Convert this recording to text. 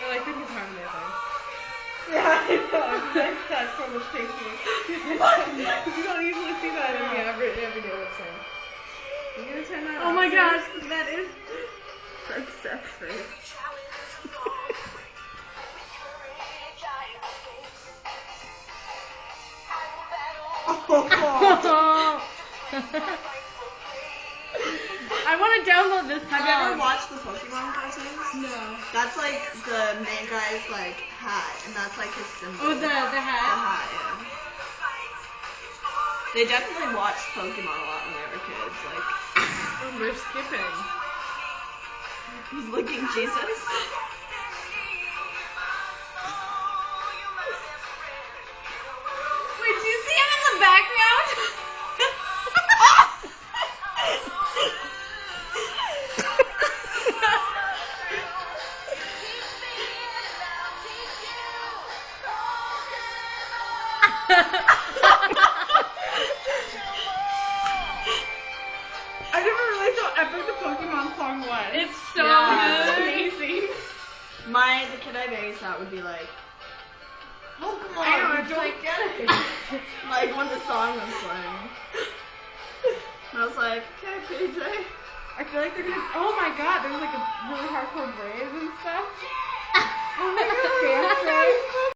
I like that he's harmonizing. Yeah, I know. It's a nice touch from the stinky. Because you don't usually see that in the everyday lip sync. You gonna turn that Oh off, my sis? gosh, that is such sex face. Oh. I want to download this song. Have you ever watched the Pokemon cartoons? No. That's like the main guy's like hat, and that's like his symbol. Oh, the hat? The hat, yeah. They definitely watched Pokemon a lot when they were kids. Like, Oh, they're skipping. he's licking Jesus. Wait, do you see him in the background? I never realized how epic the Pokemon song was. It's so Yeah. good. It's amazing. The kid I babysat would be like, Pokemon, I I don't don't get it. Like when the song was playing. And I was like, okay, PJ. I feel like they're gonna. Oh my god, there's like a really hardcore brave and stuff. Oh my god, Dancing.